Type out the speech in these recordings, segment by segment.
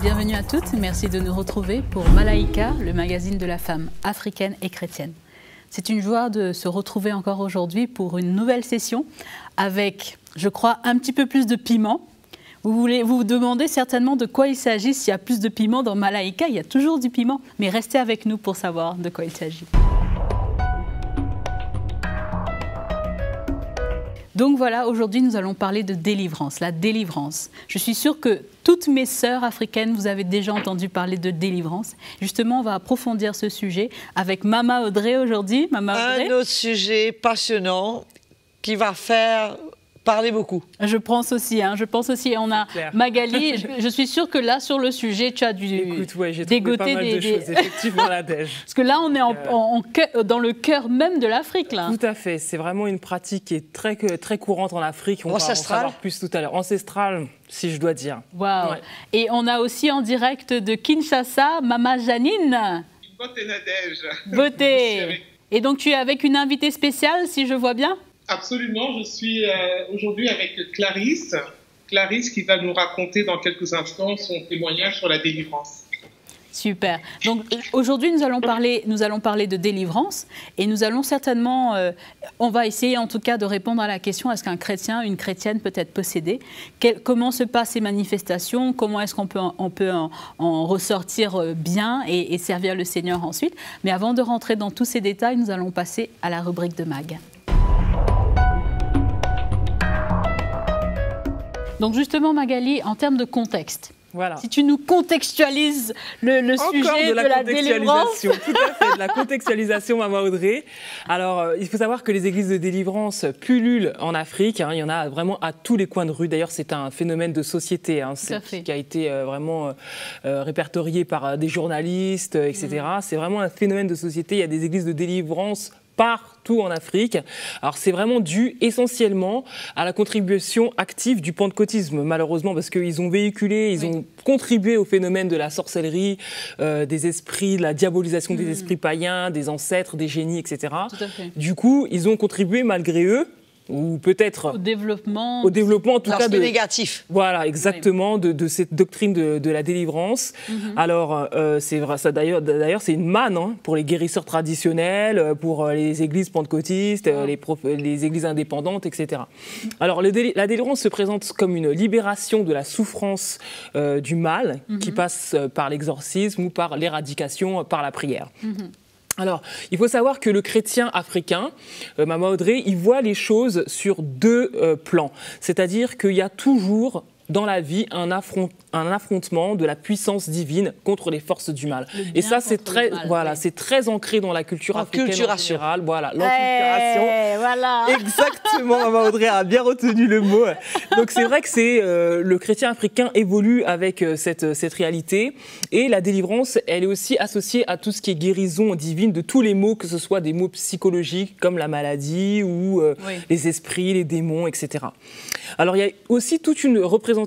Bienvenue à toutes, merci de nous retrouver pour Malaika, le magazine de la femme africaine et chrétienne. C'est une joie de se retrouver encore aujourd'hui pour une nouvelle session avec, je crois, un petit peu plus de piment. Vous vous demandez certainement de quoi il s'agit. S'il y a plus de piment dans Malaika, il y a toujours du piment. Mais restez avec nous pour savoir de quoi il s'agit. Donc voilà, aujourd'hui nous allons parler de délivrance, la délivrance. Je suis sûre que toutes mes sœurs africaines, vous avez déjà entendu parler de délivrance. Justement, on va approfondir ce sujet avec Mama Audrey aujourd'hui. Mama Audrey. Un autre sujet passionnant qui va faire parler beaucoup. Je pense aussi, je pense aussi. On a Magali, je suis sûre que là, sur le sujet, tu as dû dégoter des choses, effectivement, la dèche. Parce que là, on est dans le cœur même de l'Afrique, là. Tout à fait. C'est vraiment une pratique qui est très courante en Afrique. On va en savoir plus tout à l'heure. Ancestrale, si je dois dire. Waouh. Ouais. Et on a aussi en direct de Kinshasa, Mama Janine. Beauté Nadège. Beauté. Et donc, tu es avec une invitée spéciale, si je vois bien? Absolument, je suis aujourd'hui avec Clarisse. Clarisse qui va nous raconter dans quelques instants son témoignage sur la délivrance. Super. Donc aujourd'hui, nous allons parler de délivrance et nous allons certainement, on va essayer en tout cas de répondre à la question, est-ce qu'un chrétien, une chrétienne peut être possédée? Comment se passent ces manifestations? Comment est-ce qu'on peut en ressortir bien et servir le Seigneur ensuite? Mais avant de rentrer dans tous ces détails, nous allons passer à la rubrique de Mag. Donc justement, Magali, en termes de contexte, voilà. Si tu nous contextualises le sujet de la délivrance. Tout à fait, de la contextualisation, Mama Audrey. Alors, il faut savoir que les églises de délivrance pullulent en Afrique. Il y en a vraiment à tous les coins de rue. D'ailleurs, c'est un phénomène de société qui a été vraiment répertorié par des journalistes, etc. C'est vraiment un phénomène de société. Il y a des églises de délivrance partout en Afrique. Alors c'est vraiment dû essentiellement à la contribution active du pentecôtisme, malheureusement, parce qu'ils ont véhiculé, ils ont contribué au phénomène de la sorcellerie, des esprits, de la diabolisation des esprits païens, des ancêtres, des génies, etc. Tout à fait. Du coup, ils ont contribué malgré eux, ou peut-être au développement en tout cas négatif. Voilà, exactement, de cette doctrine de la délivrance. Alors, c'est vrai, ça d'ailleurs, c'est une manne pour les guérisseurs traditionnels, pour les églises pentecôtistes, les églises indépendantes, etc. Alors, la délivrance se présente comme une libération de la souffrance du mal qui passe par l'exorcisme ou par l'éradication par la prière. Alors, il faut savoir que le chrétien africain, Mama Audrey, il voit les choses sur deux plans. C'est-à-dire qu'il y a toujours dans la vie un affrontement de la puissance divine contre les forces du mal. Et ça, c'est très ancré dans la culture africaine en général. Voilà, l'enculturation. Voilà. Exactement, Mama Audrey a bien retenu le mot. Donc c'est vrai que le chrétien africain évolue avec cette réalité. Et la délivrance, elle est aussi associée à tout ce qui est guérison divine de tous les maux, que ce soit des maux psychologiques comme la maladie ou les esprits, les démons, etc. Alors il y a aussi toute une représentation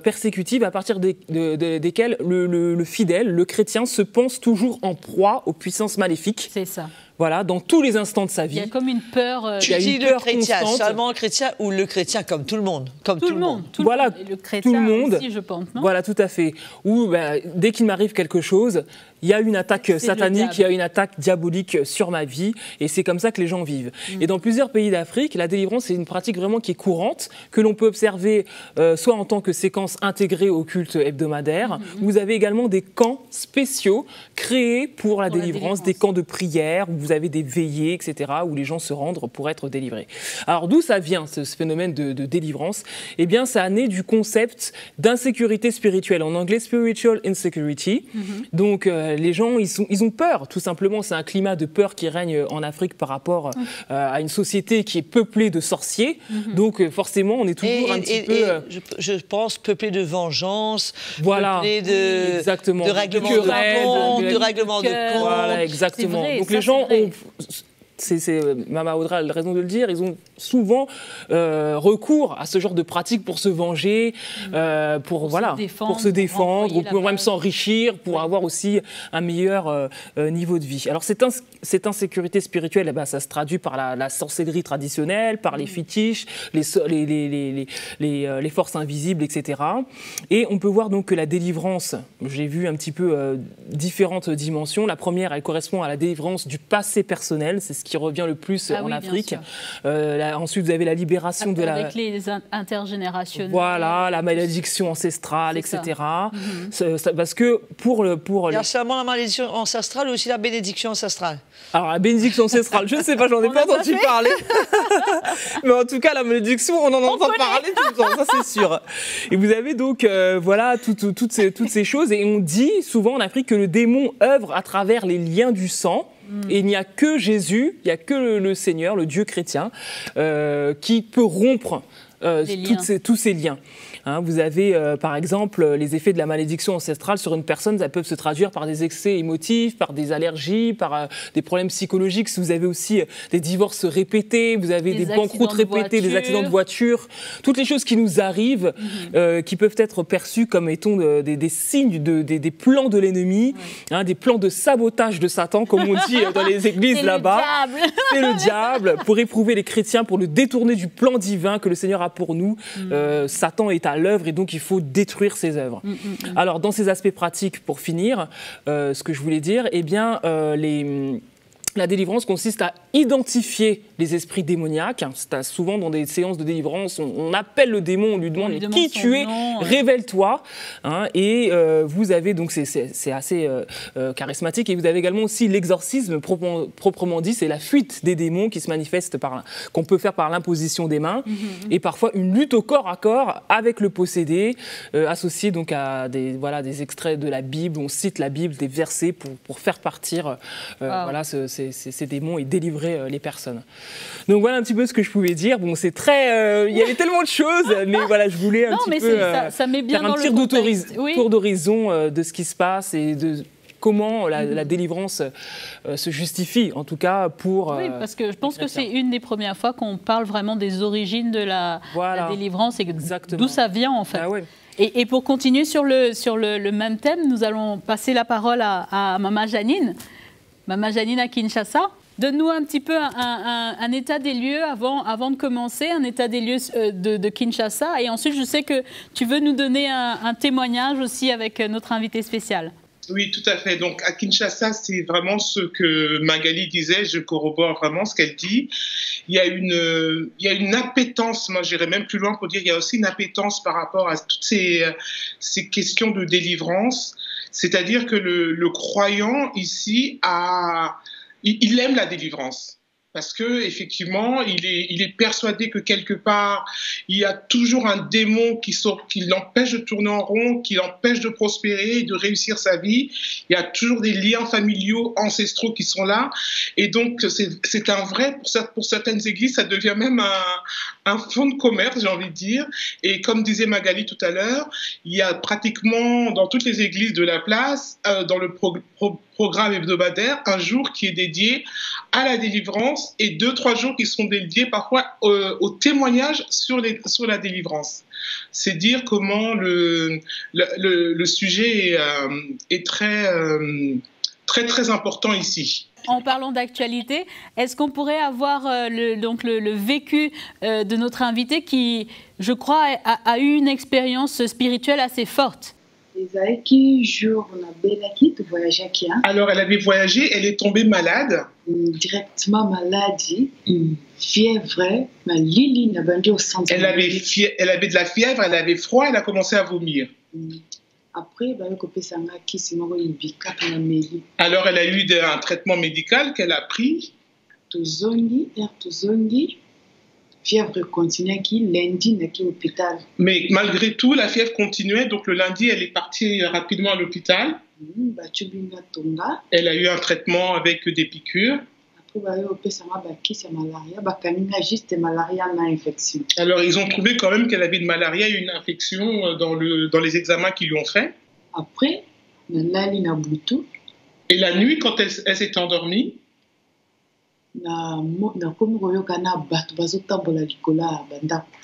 persécutive à partir desquelles le fidèle, le chrétien, se pense toujours en proie aux puissances maléfiques. C'est ça. Voilà, dans tous les instants de sa vie. Il y a comme une peur. Tu dis le chrétien, seulement le chrétien ou le chrétien comme tout le monde, comme tout le monde. Voilà, le chrétien tout le monde. Aussi, je pense, non ? Voilà, tout à fait. Ou dès qu'il m'arrive quelque chose, il y a une attaque satanique, il y a une attaque diabolique sur ma vie, et c'est comme ça que les gens vivent. Et dans plusieurs pays d'Afrique, la délivrance, c'est une pratique vraiment qui est courante, que l'on peut observer soit en tant que séquence intégrée au culte hebdomadaire. Vous avez également des camps spéciaux créés pour la délivrance, des camps de prière, où vous avez des veillées, etc., où les gens se rendent pour être délivrés. Alors d'où ça vient, ce phénomène de délivrance? Eh bien, ça a né du concept d'insécurité spirituelle, en anglais spiritual insecurity. Donc les gens, ils ont peur, tout simplement. C'est un climat de peur qui règne en Afrique par rapport à une société qui est peuplée de sorciers. Donc forcément, on est toujours un petit peu... je pense peuplée de vengeance, voilà, peuplée de règlement de compte, de règlement de compte. Voilà, exactement. Vrai, donc ça, les gens ont Mama Audra a raison de le dire, ils ont souvent recours à ce genre de pratiques pour se venger, pour se défendre, ou pour même s'enrichir, pour avoir aussi un meilleur niveau de vie. Alors cette insécurité spirituelle, ça se traduit par la sorcellerie traditionnelle, par les fétiches, les forces invisibles, etc. Et on peut voir donc que la délivrance, j'ai vu un petit peu différentes dimensions. La première, elle correspond à la délivrance du passé personnel, c'est ce qui revient le plus en Afrique. Ensuite, vous avez la libération de avec les intergénérationnels. Voilà, la malédiction ancestrale, etc. Parce que il y a seulement la malédiction ancestrale ou aussi la bénédiction ancestrale? Alors, la bénédiction ancestrale, je ne sais pas, j'en ai pas entendu parler. Mais en tout cas, la malédiction, on en entend parler tout le temps, ça c'est sûr. Et vous avez donc, voilà, toutes ces choses. Et on dit souvent en Afrique que le démon œuvre à travers les liens du sang. Et il n'y a que Jésus, il n'y a que le Seigneur, le Dieu chrétien, qui peut rompre tous ces liens. Vous avez par exemple les effets de la malédiction ancestrale sur une personne, ça peut se traduire par des excès émotifs, par des allergies, par des problèmes psychologiques. Si vous avez aussi des divorces répétés, vous avez des banqueroutes répétées, des accidents de voiture, toutes les choses qui nous arrivent, qui peuvent être perçues comme étant des signes, des plans de l'ennemi, des plans de sabotage de Satan, comme on dit dans les églises là-bas. C'est le diable pour éprouver les chrétiens, pour le détourner du plan divin que le Seigneur a pour nous. Satan est à l'œuvre et donc il faut détruire ses œuvres. Alors dans ces aspects pratiques, pour finir, ce que je voulais dire, eh bien la délivrance consiste à identifier les esprits démoniaques. Souvent, dans des séances de délivrance, on appelle le démon, on lui demande qui tu es, révèle-toi. Et vous avez, donc c'est assez charismatique, et vous avez également aussi l'exorcisme proprement dit, c'est la fuite des démons qui se manifeste qu'on peut faire par l'imposition des mains, et parfois une lutte au corps à corps avec le possédé, associé donc à des extraits de la Bible. On cite la Bible, des versets pour faire partir ces démons et délivrer les personnes. Donc voilà un petit peu ce que je pouvais dire. Bon, c'est très... il y avait tellement de choses, mais voilà, je voulais un petit peu ça met bien faire un petit tour d'horizon de ce qui se passe et de comment la délivrance se justifie, en tout cas pour... Oui, parce que je pense que c'est une des premières fois qu'on parle vraiment des origines de la délivrance et d'où ça vient en fait. Et pour continuer sur le même thème, nous allons passer la parole à Mama Janine. Mama Janine à Kinshasa. Donne-nous un petit peu un état des lieux avant de commencer, un état des lieux de Kinshasa. Et ensuite, je sais que tu veux nous donner un témoignage aussi avec notre invité spécial. Oui, tout à fait. Donc, à Kinshasa, c'est vraiment ce que Magali disait. Je corrobore vraiment ce qu'elle dit. Il y a une appétence, moi j'irais même plus loin pour dire, il y a aussi une appétence par rapport à toutes ces questions de délivrance. C'est-à-dire que le croyant ici il aime la délivrance. Parce que effectivement, il est persuadé que quelque part, il y a toujours un démon qui l'empêche de tourner en rond, qui l'empêche de prospérer, de réussir sa vie. Il y a toujours des liens familiaux, ancestraux qui sont là. Et donc, c'est un vrai, pour certaines églises, ça devient même un fonds de commerce, j'ai envie de dire. Et comme disait Magali tout à l'heure, il y a pratiquement dans toutes les églises de la place, dans le programme hebdomadaire, un jour qui est dédié à la délivrance et 2-3 jours qui sont dédiés parfois au témoignage sur la délivrance. C'est dire comment le sujet est très, très, très important ici. En parlant d'actualité, est-ce qu'on pourrait avoir le vécu de notre invité qui, je crois, a eu une expérience spirituelle assez forte? Alors, elle avait voyagé, elle est tombée malade. Directement malade, fièvre, elle avait de la fièvre, elle avait froid, elle a commencé à vomir. Après, alors, elle a eu un traitement médical qu'elle a pris. Fièvre continuait lundi n'a hôpital. Mais malgré tout, la fièvre continuait. Donc le lundi, elle est partie rapidement à l'hôpital. Elle a eu un traitement avec des piqûres. Alors ils ont trouvé quand même qu'elle avait une malaria et une infection dans les examens qu'ils lui ont fait. Après, et la nuit, quand elle s'est endormie,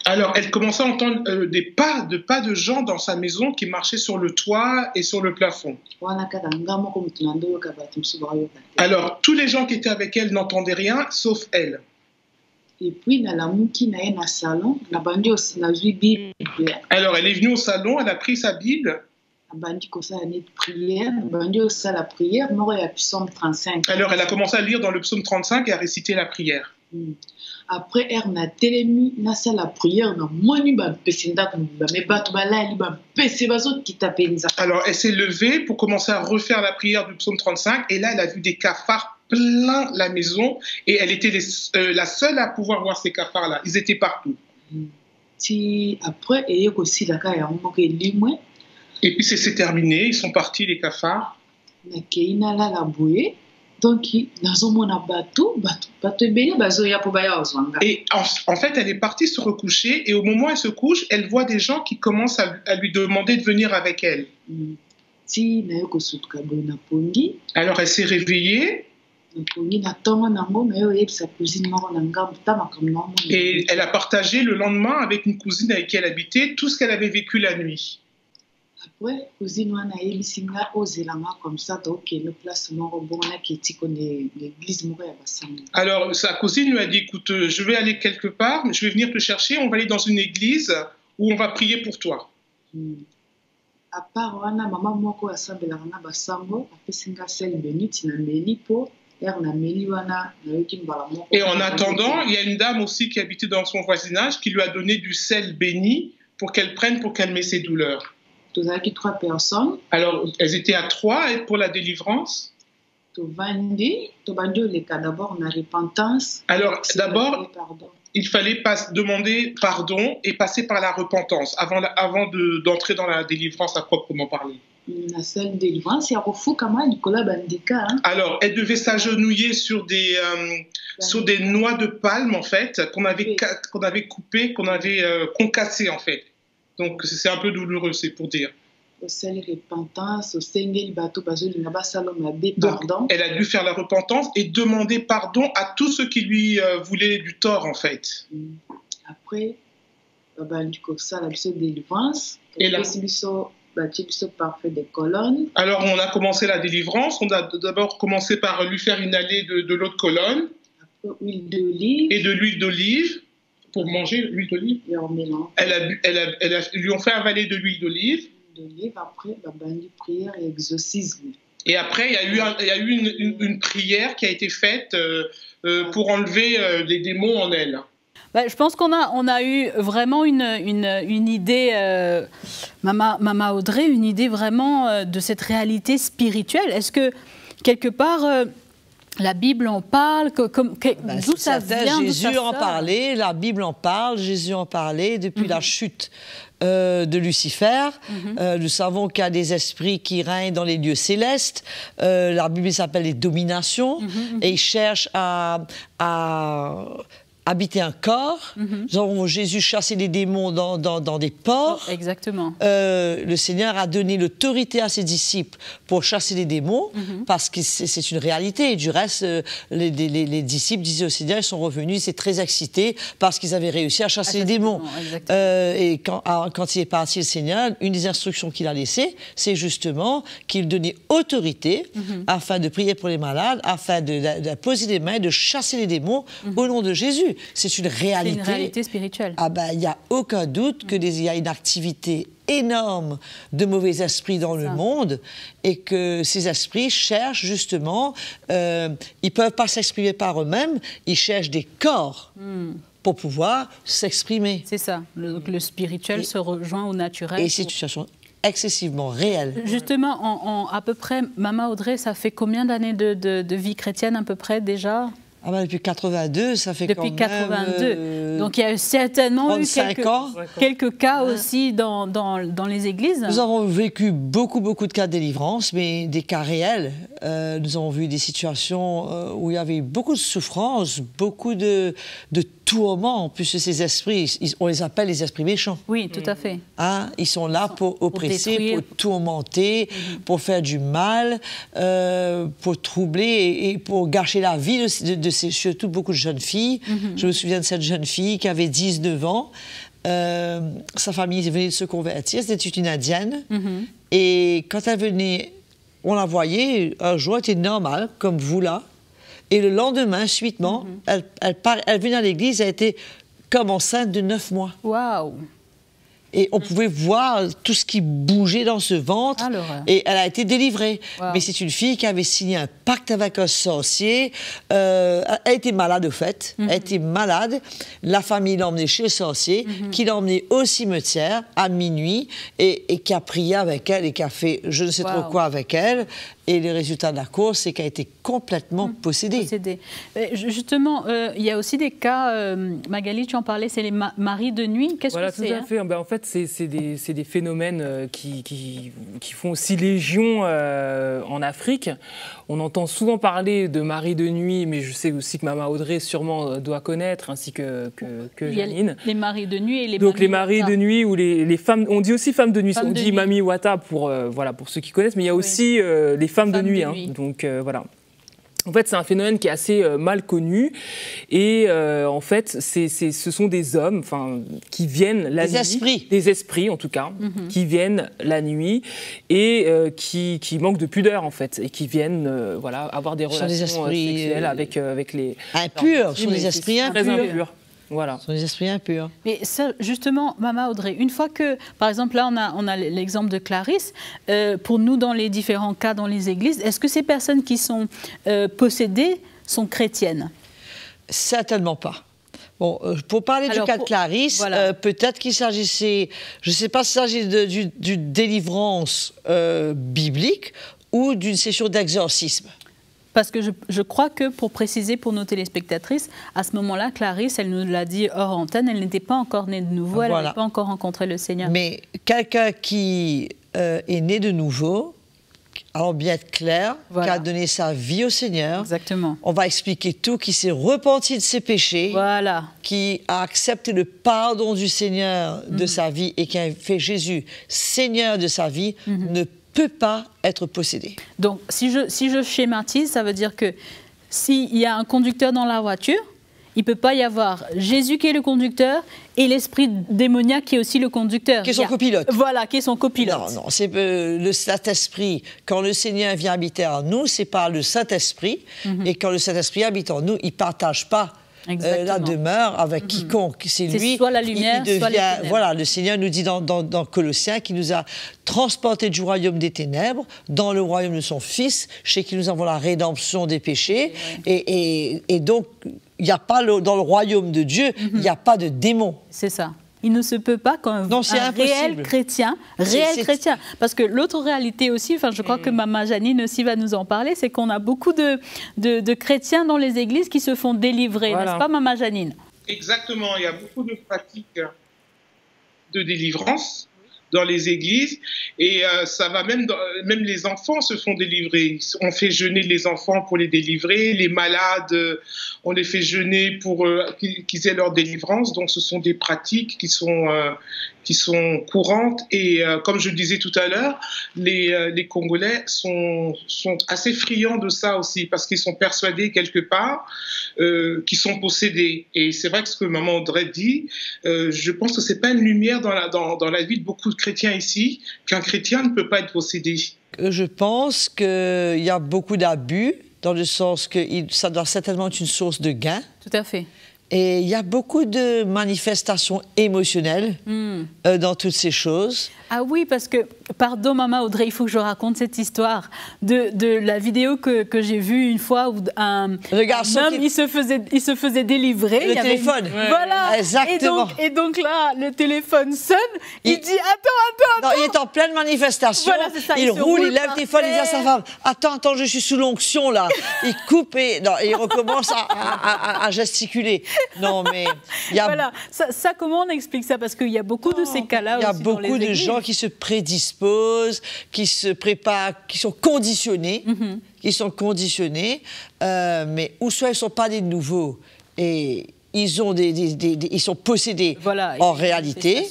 Alors, elle commençait à entendre des pas de gens dans sa maison qui marchaient sur le toit et sur le plafond. Alors, tous les gens qui étaient avec elle n'entendaient rien, sauf elle. Et puis, Alors, elle est venue au salon, elle a pris sa Bible. Alors, elle a commencé à lire dans le psaume 35 et à réciter la prière. Après, elle a télémi, la prière, alors, elle s'est levée pour commencer à refaire la prière du psaume 35 et là, elle a vu des cafards plein la maison et elle était la seule à pouvoir voir ces cafards-là. Ils étaient partout. Après, et aussi la et puis c'est terminé, ils sont partis les cafards. Donc, et en fait, elle est partie se recoucher et au moment où elle se couche, elle voit des gens qui commencent à lui demander de venir avec elle. Alors elle s'est réveillée et elle a partagé le lendemain avec une cousine avec qui elle habitait tout ce qu'elle avait vécu la nuit. Après, cousine wana yebisinga ozelanga comme ça donc le placement rebonna qui est l'église Montréal Bassam. Alors sa cousine lui a dit écoute, je vais aller quelque part, je vais venir te chercher, on va aller dans une église où on va prier pour toi. À part wana maman moko asambelanga na basango apesinga sel bénite na meli po na meli wana na yoki mbala moko. Et en attendant, il y a une dame aussi qui habitait dans son voisinage qui lui a donné du sel béni pour qu'elle prenne pour calmer ses douleurs. Trois personnes. Alors, elles étaient à 3 pour la délivrance. D'abord, on a repentance. Alors, d'abord, il fallait demander pardon et passer par la repentance avant d'entrer dans la délivrance à proprement parler. La seule délivrance, il y a alors, elle devait s'agenouiller sur des noix de palme, en fait, qu'on avait coupées, qu'on avait concassées, en fait. Donc, c'est un peu douloureux, c'est pour dire. Donc, elle a dû faire la repentance et demander pardon à tous ceux qui lui voulaient du tort, en fait. Après, délivrance. Et là, parfait des colonnes. Alors, on a commencé la délivrance. On a d'abord commencé par lui faire inhaler de l'eau de colonne. Après, huile d'olive. Et de l'huile d'olive. Pour manger l'huile d'olive. Ils lui ont fait avaler de l'huile d'olive. Après, prière et exorcisme. Et après, il y a eu une prière qui a été faite pour enlever les démons en elle. Bah, je pense qu'on a eu vraiment une idée, Mama Audrey, une idée vraiment de cette réalité spirituelle. Est-ce que, quelque part... la Bible en parle, d'où ça vient? Jésus en parlait, la Bible en parle, Jésus en parlait depuis la chute de Lucifer. Nous savons qu'il y a des esprits qui règnent dans les lieux célestes. La Bible s'appelle les dominations et ils cherchent à habiter un corps. Nous avons Jésus chasser les démons dans des ports. Oh, exactement. Le Seigneur a donné l'autorité à ses disciples pour chasser les démons parce que c'est une réalité. Et du reste, les disciples disaient au Seigneur, ils sont revenus, c'est très excités parce qu'ils avaient réussi à chasser les démons. Et quand il est parti, le Seigneur, une des instructions qu'il a laissées, c'est justement qu'il donnait autorité afin de prier pour les malades, afin de poser les mains, de chasser les démons au nom de Jésus. C'est une réalité. C'est une réalité spirituelle. Ah ben, il n'y a aucun doute qu'il y a une activité énorme de mauvais esprits dans le monde et que ces esprits cherchent justement, ils ne peuvent pas s'exprimer par eux-mêmes, ils cherchent des corps pour pouvoir s'exprimer. C'est ça, le spirituel se rejoint au naturel. Et c'est une situation excessivement réelle. Justement, à peu près, Mama Audrey, ça fait combien d'années de vie chrétienne à peu près déjà? Ah ben depuis 82, ça fait depuis quand même... 82. Donc il y a certainement eu quelques cas aussi dans les églises. Nous avons vécu beaucoup de cas de délivrance, mais des cas réels. Nous avons vu des situations où il y avait beaucoup de souffrance, beaucoup de tourments, puisque ces esprits, on les appelle les esprits méchants. Oui, tout à fait. Hein, ils sont là pour oppresser, pour tourmenter, pour faire du mal, pour troubler et pour gâcher la vie de surtout beaucoup de jeunes filles. Je me souviens de cette jeune fille qui avait 19 ans. Sa famille venait de se convertir, c'était une Indienne. Et quand elle venait, on la voyait, un jour, elle était normale, comme vous là. Et le lendemain, subitement, elle venait à l'église, elle était comme enceinte de 9 mois. Waouh! Et on pouvait voir tout ce qui bougeait dans ce ventre. Et elle a été délivrée. Wow. Mais c'est une fille qui avait signé un pacte avec un sorcier. Elle était malade, au fait. Elle était malade. La famille l'a emmenée chez le sorcier, qui l'a emmenée au cimetière à minuit et qui a prié avec elle et qui a fait je ne sais trop quoi avec elle. Et le résultat de la course, c'est qu'elle a été complètement possédée. Justement, il y a aussi des cas, Magali, tu en parlais, c'est les maris de nuit. Qu'est-ce que c'est? Tout à fait. Ben, en fait, c'est des phénomènes qui font aussi légion en Afrique. On entend souvent parler de maris de nuit, mais je sais aussi que Maman Audrey sûrement doit connaître, ainsi que Janine. Les maris de nuit et les Donc les maris de nuit ou les femmes, on dit aussi femmes de nuit, on dit Mami Wata pour ceux qui connaissent, mais il y a aussi les femmes de nuit. Donc voilà. En fait, c'est un phénomène qui est assez mal connu et en fait, ce sont des hommes qui viennent la nuit. Des esprits en tout cas, qui viennent la nuit et qui manquent de pudeur en fait et qui viennent avoir des relations sexuelles avec les... Impurs, ce sont des esprits impurs. Voilà. Ce sont des esprits impurs. Mais ça, justement, Maman Audrey, une fois que, par exemple, là, on a l'exemple de Clarisse, pour nous, dans les différents cas dans les églises, est-ce que ces personnes qui sont possédées sont chrétiennes? Certainement pas. Bon, pour parler du cas de Clarisse, peut-être qu'il s'agissait, je ne sais pas s'il s'agit d'une délivrance biblique ou d'une session d'exorcisme. Parce que je crois que, pour préciser pour nos téléspectatrices, à ce moment-là, Clarisse, elle nous l'a dit hors antenne, elle n'était pas encore née de nouveau, elle n'avait pas encore rencontré le Seigneur. Mais quelqu'un qui est né de nouveau, allons bien être clair, qui a donné sa vie au Seigneur. Exactement. On va expliquer tout, qui s'est repenti de ses péchés, qui a accepté le pardon du Seigneur de sa vie et qui a fait Jésus Seigneur de sa vie, ne peut pas être possédé. Donc, si je schématise, ça veut dire que s'il y a un conducteur dans la voiture, il ne peut pas y avoir Jésus qui est le conducteur et l'esprit démoniaque qui est aussi le conducteur. Qui est son copilote. Voilà, qui est son copilote. Non, c'est le Saint-Esprit. Quand le Seigneur vient habiter en nous, c'est par le Saint-Esprit. Et quand le Saint-Esprit habite en nous, il ne partage pas la demeure avec quiconque. C'est lui. Soit la lumière, soit les ténèbres. Voilà, le Seigneur nous dit dans Colossiens qu'il nous a transportés du royaume des ténèbres dans le royaume de son Fils, chez qui nous avons la rédemption des péchés. Et donc, il n'y a pas dans le royaume de Dieu, il n'y a pas de démons. C'est ça. Il ne se peut pas qu'un réel chrétien, parce que l'autre réalité aussi, je crois que Maman Janine aussi va nous en parler, c'est qu'on a beaucoup de chrétiens dans les églises qui se font délivrer, n'est-ce pas, Maman Janine? Exactement, il y a beaucoup de pratiques de délivrance dans les églises et ça va même les enfants se font délivrer. On fait jeûner les enfants pour les délivrer, les malades on les fait jeûner pour qu'ils aient leur délivrance. Donc ce sont des pratiques qui sont courantes et comme je le disais tout à l'heure, les Congolais sont assez friands de ça aussi parce qu'ils sont persuadés quelque part qu'ils sont possédés. Et c'est vrai que ce que Maman Audrey dit, je pense que c'est pas une lumière dans la vie de beaucoup de chrétiens ici, qu'un chrétien ne peut pas être possédé. Je pense qu'il y a beaucoup d'abus, dans le sens que ça doit certainement être une source de gain. Tout à fait. Et il y a beaucoup de manifestations émotionnelles dans toutes ces choses. Ah oui, parce que, pardon Maman Audrey, il faut que je raconte cette histoire de la vidéo que j'ai vue une fois où un homme, il se faisait délivrer. Le téléphone. Voilà. Exactement. Et donc là, le téléphone sonne, il dit attends. Non, il est en pleine manifestation. Voilà, c'est ça. Il roule, il lève le téléphone, il dit à sa femme attends, je suis sous l'onction là. Il coupe et il recommence à gesticuler. Non, mais il y a... Voilà. Ça, comment on explique ça? Parce qu'il y a beaucoup de ces cas-là aussi. Il y a beaucoup de gens qui se prédisposent, qui se préparent, qui sont conditionnés, mais ou soit ils ne sont pas des nouveaux et ils sont possédés en réalité,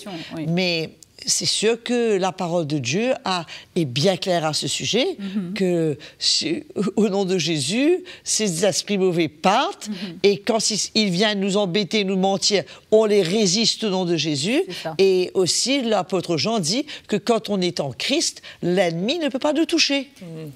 mais c'est sûr que la parole de Dieu est bien claire à ce sujet, que au nom de Jésus, ces esprits mauvais partent, et quand ils viennent nous embêter, nous mentir, on les résiste au nom de Jésus. Et aussi, l'apôtre Jean dit que quand on est en Christ, l'ennemi ne peut pas nous toucher.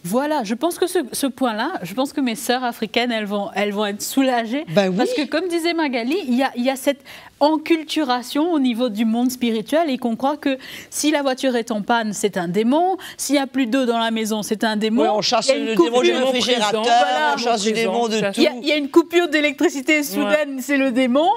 Voilà, je pense que ce point-là, je pense que mes sœurs africaines, elles vont être soulagées. Ben oui. Parce que comme disait Magali, il y a cette enculturation au niveau du monde spirituel et qu'on croit que si la voiture est en panne, c'est un démon, s'il n'y a plus d'eau dans la maison, c'est un démon. Oui, on chasse le démon du réfrigérateur, voilà, on chasse le démon de tout. Il y a une coupure d'électricité soudaine, c'est le démon.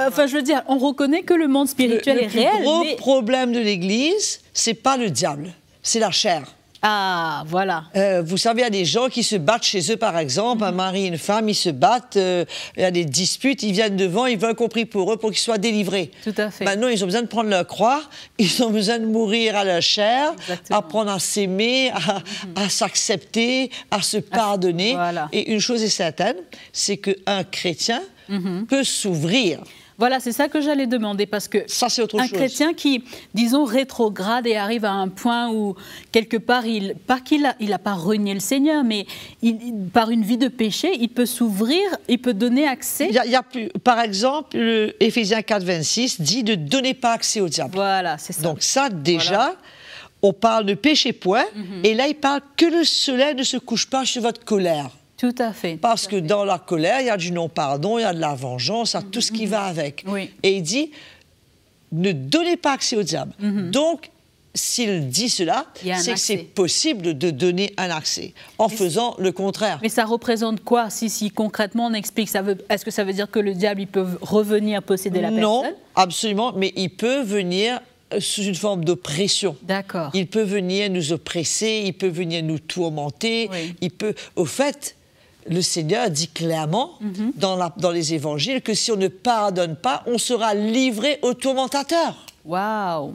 Enfin, je veux dire, on reconnaît que le monde spirituel est réel. Le gros problème de l'Église, c'est pas le diable, c'est la chair. Ah, voilà. Vous savez, il y a des gens qui se battent chez eux, par exemple, un mari et une femme, ils se battent, il y a des disputes, ils viennent devant, ils veulent qu'on prie pour eux pour qu'ils soient délivrés. Tout à fait. Maintenant, ils ont besoin de prendre leur croix, ils ont besoin de mourir à leur chair, Exactement. apprendre à s'aimer, à s'accepter, à se pardonner. Voilà. Et une chose est certaine, c'est qu'un chrétien peut s'ouvrir. Voilà, c'est ça que j'allais demander, parce que Ça, c'est autre un chose. chrétien qui, disons, rétrograde et arrive à un point où, quelque part, pas qu'il a pas renié le Seigneur, mais par une vie de péché, il peut s'ouvrir, il peut donner accès. Il y a plus, par exemple, Éphésiens 4, 26 dit ne donnez pas accès au diable. Voilà, c'est ça. Donc ça, déjà, on parle de péché point, et là, il parle que le soleil ne se couche pas sur votre colère. Tout à fait. Parce que dans la colère, il y a du non-pardon, il y a de la vengeance, il y a tout ce qui va avec. Oui. Et il dit, ne donnez pas accès au diable. Donc, s'il dit cela, Il y a un c'est que c'est accès. possible de donner un accès, en faisant le contraire. Mais ça représente quoi, si concrètement on explique? Est-ce que ça veut dire que le diable, il peut revenir posséder la Non, personne? absolument, mais il peut venir sous une forme d'oppression. D'accord. Il peut venir nous oppresser, il peut venir nous tourmenter, Oui. il peut... Au fait, le Seigneur dit clairement dans les évangiles que si on ne pardonne pas, on sera livré au tourmentateur. Waouh.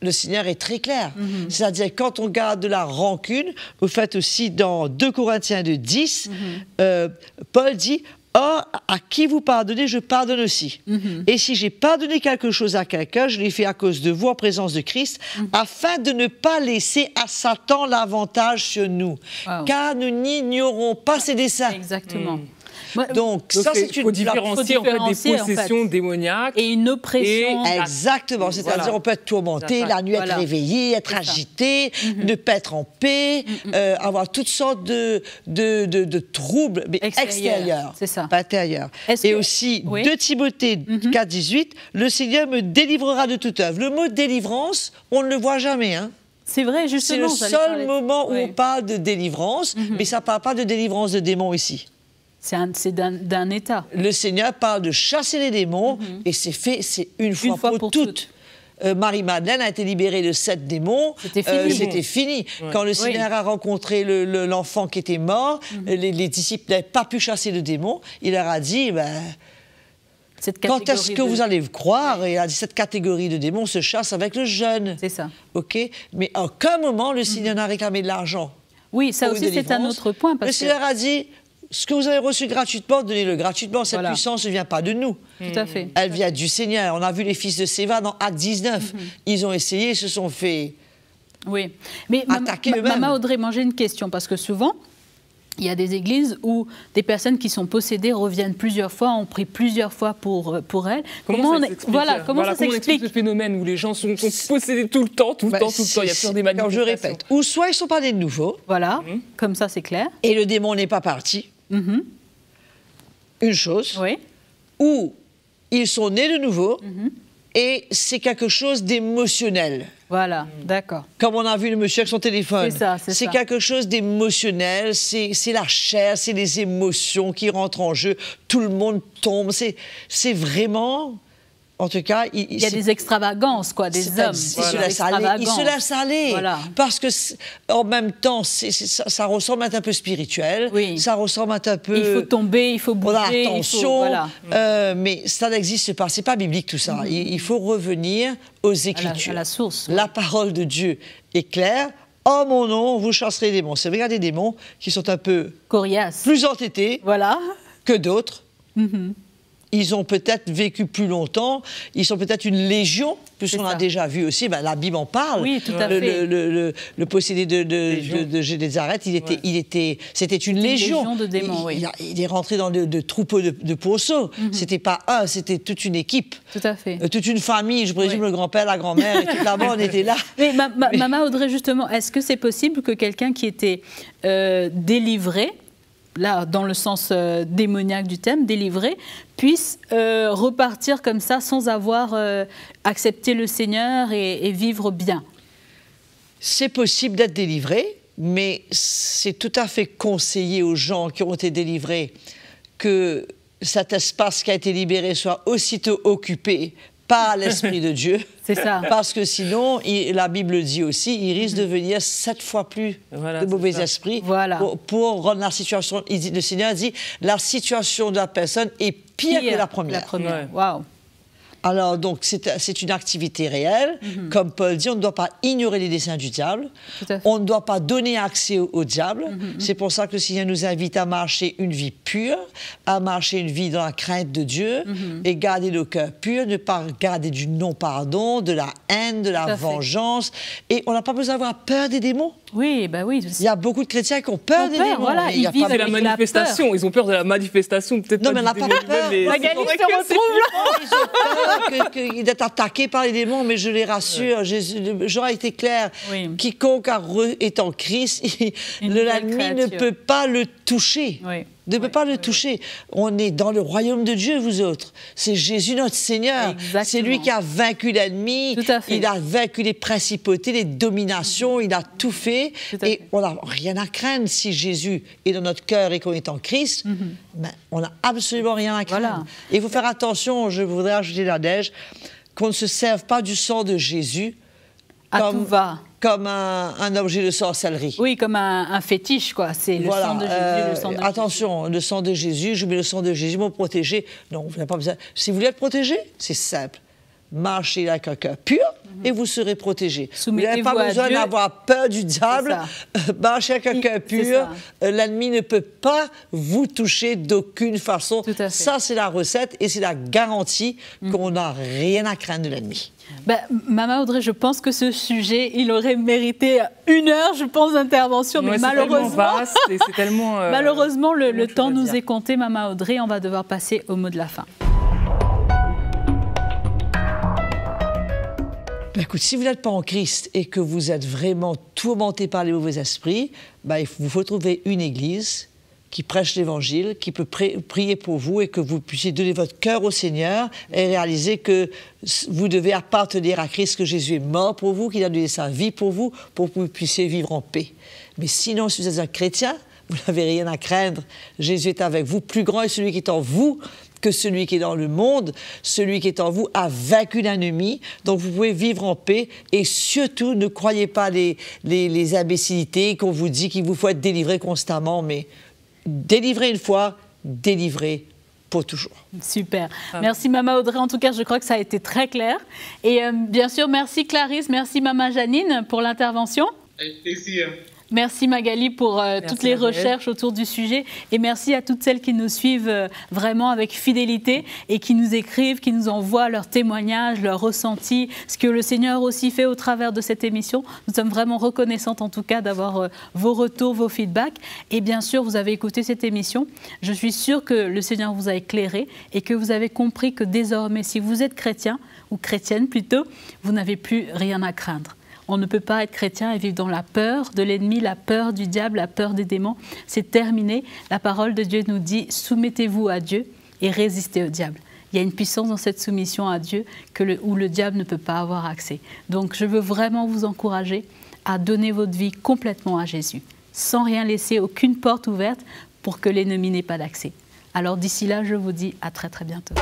Le Seigneur est très clair. C'est-à-dire, quand on garde de la rancune, au fait aussi dans 2 Corinthiens 10, Paul dit « Or, à qui vous pardonnez, je pardonne aussi. Et si j'ai pardonné quelque chose à quelqu'un, je l'ai fait à cause de vous, en présence de Christ, afin de ne pas laisser à Satan l'avantage sur nous. Wow. Car nous n'ignorons pas ses desseins. » Exactement. Moi, Donc, ça, c'est il faut une... différencier en fait, des possessions démoniaques. et une oppression. Exactement, c'est-à-dire Voilà. on peut être tourmenté, la nuit Voilà. être réveillé, être C'est ça. agité, ne pas être en paix, avoir toutes sortes de troubles, mais extérieurs, c'est ça. pas intérieurs. Est-ce Et que- aussi, Oui. 2 Timothée 4, 18, le Seigneur me délivrera de toute œuvre. Le mot délivrance, on ne le voit jamais, hein. C'est vrai, C'est justement. le j'allais seul parler- moment où Oui. on parle de délivrance, mais ça ne parle pas de délivrance de démons ici. C'est d'un état. Le Seigneur parle de chasser les démons et c'est fait, c'est une fois pour toutes. Marie-Madeleine a été libérée de 7 démons. C'était fini. C'était fini. Quand le Seigneur a rencontré l'enfant qui était mort, les disciples n'avaient pas pu chasser le démon. Il leur a dit, Cette quand est-ce catégorie que de- vous allez croire? Et il a dit, cette catégorie de démons se chasse avec le jeûne. C'est ça. OK? Mais à aucun moment, le Seigneur n'a réclamé de l'argent. Oui, ça pour une aussi, c'est un délivrance. autre point. Le Parce que, Seigneur a dit, ce que vous avez reçu gratuitement, donnez-le gratuitement. Cette Voilà. puissance ne vient pas de nous. tout à fait. Elle vient du Seigneur. On a vu les fils de Séva dans Acte 19. Ils ont essayé, ils se sont fait... Oui. Mais Attaquer eux-mêmes. Maman Audrey, moi j'ai une question, parce que souvent, il y a des églises où des personnes qui sont possédées reviennent plusieurs fois, on prie plusieurs fois pour elles. Comment ça on- s'explique comment ça on explique s'explique ce phénomène où les gens sont possédés tout le temps, tout le temps. Il y a toujours des Quand manifestations. je répète, ou soit ils sont pas nés de nouveau, Voilà, comme ça c'est clair. et le démon n'est pas parti. Une chose. Oui, Ou ils sont nés de nouveau, et c'est quelque chose d'émotionnel. voilà, d'accord. Comme on a vu le monsieur avec son téléphone. C'est ça, c'est ça. quelque chose d'émotionnel, c'est la chair, c'est les émotions qui rentrent en jeu. Tout le monde tombe. C'est vraiment... En tout cas, Il y a des extravagances, quoi, des hommes. Ils se laissent aller. Ils se laissent aller. Voilà. Parce que, en même temps, ça ressemble à un peu spirituel. Oui. Ça ressemble à un peu... Il faut tomber, il faut bouger. On a il faut- attention. voilà. Mais ça n'existe pas. C'est pas biblique tout ça. Il faut revenir aux Écritures. à la source. La parole de Dieu est claire. En mon nom, vous chasserez les démons. C'est vrai, il y a des démons qui sont un peu Coriace. plus entêtés Voilà. que d'autres. ils ont peut-être vécu plus longtemps, ils sont peut-être une légion, puisqu'on a déjà vu aussi, la Bible en parle. Oui, tout à fait. Le possédé de Génézareth, c'était une légion. De démons, oui. Il est rentré dans de troupeaux de pourceaux. C'était pas un, c'était toute une équipe. Tout à fait. Toute une famille, je présume le grand-père, la grand-mère, et tout là-bas, on était là. Mais Maman Audrey, justement, est-ce que c'est possible que quelqu'un qui était délivré, là, dans le sens démoniaque du thème, délivré, puisse repartir comme ça sans avoir accepté le Seigneur et vivre bien? C'est possible d'être délivré, mais c'est tout à fait conseillé aux gens qui ont été délivrés que cet espace qui a été libéré soit aussitôt occupé par l'Esprit de Dieu. C'est ça. Parce que sinon, la Bible dit aussi, il risque de venir 7 fois plus de mauvais esprits pour rendre la situation. Le Seigneur dit, la situation de la personne est pire que la première. Waouh. Alors, donc, c'est une activité réelle. Comme Paul dit, on ne doit pas ignorer les desseins du diable. On ne doit pas donner accès au diable. C'est pour ça que le Seigneur nous invite à marcher une vie pure, à marcher une vie dans la crainte de Dieu et garder le cœur pur, ne pas garder du non-pardon, de la haine, de la vengeance. Et on n'a pas besoin d'avoir peur des démons. Oui, bah oui. Il y a beaucoup de chrétiens qui ont peur des démons. Voilà, ils vivent avec la manifestation. Ils ont peur de la manifestation. Non, mais on n'a pas peur. Magali se retrouve là. Ils ont peur d'être attaqués par les démons, mais je les rassure. Jean a été clair. Quiconque est en Christ, l'ennemi ne peut pas le toucher. Ne peut pas le toucher. On est dans le royaume de Dieu, vous autres. C'est Jésus notre Seigneur. C'est lui qui a vaincu l'ennemi. Il a vaincu les principautés, les dominations. Il a tout fait. Et on n'a rien à craindre si Jésus est dans notre cœur et qu'on est en Christ. Ben, on n'a absolument rien à craindre. Et il faut faire attention, je voudrais ajouter la neige, qu'on ne se serve pas du sang de Jésus comme un objet de sorcellerie. Oui, comme un fétiche, quoi. C'est le sang de Jésus, le sang de attention, le sang de Jésus, je mets le sang de Jésus pour me protéger. Non, vous n'avez pas besoin. Si vous voulez être protégé, c'est simple. Marchez avec un cœur pur et vous serez protégé. Vous n'avez pas besoin d'avoir peur du diable. Marchez avec un cœur pur. L'ennemi ne peut pas vous toucher d'aucune façon. Ça, c'est la recette et c'est la garantie qu'on n'a rien à craindre de l'ennemi. Maman Audrey, je pense que ce sujet, il aurait mérité 1 heure, je pense, d'intervention, mais malheureusement, malheureusement, le temps nous est compté, Maman Audrey, on va devoir passer au mot de la fin. Écoute, si vous n'êtes pas en Christ et que vous êtes vraiment tourmenté par les mauvais esprits, il vous faut trouver une église qui prêche l'Évangile, qui peut prier pour vous et que vous puissiez donner votre cœur au Seigneur et réaliser que vous devez appartenir à Christ, que Jésus est mort pour vous, qu'il a donné sa vie pour que vous puissiez vivre en paix. Mais sinon, si vous êtes un chrétien, vous n'avez rien à craindre. Jésus est avec vous. Plus grand est celui qui est en vous que celui qui est dans le monde. Celui qui est en vous a vaincu l'ennemi. Donc, vous pouvez vivre en paix. Et surtout, ne croyez pas les imbécilités qu'on vous dit qu'il vous faut être délivré constamment, mais délivré une fois, délivré pour toujours. Super. Merci Maman Audrey. En tout cas, je crois que ça a été très clair. Et bien sûr, merci Clarisse, merci Maman Janine pour l'intervention. Avec plaisir. Merci Magali pour toutes les recherches autour du sujet et merci à toutes celles qui nous suivent vraiment avec fidélité et qui nous écrivent, qui nous envoient leurs témoignages, leurs ressentis, ce que le Seigneur aussi fait au travers de cette émission. Nous sommes vraiment reconnaissantes en tout cas d'avoir vos retours, vos feedbacks et bien sûr vous avez écouté cette émission. Je suis sûre que le Seigneur vous a éclairé et que vous avez compris que désormais si vous êtes chrétien ou chrétienne plutôt, vous n'avez plus rien à craindre. On ne peut pas être chrétien et vivre dans la peur de l'ennemi, la peur du diable, la peur des démons. C'est terminé. La parole de Dieu nous dit « Soumettez-vous à Dieu et résistez au diable ». Il y a une puissance dans cette soumission à Dieu où le diable ne peut pas avoir accès. Donc je veux vraiment vous encourager à donner votre vie complètement à Jésus, sans rien laisser, aucune porte ouverte pour que l'ennemi n'ait pas d'accès. Alors d'ici là, je vous dis à très très bientôt.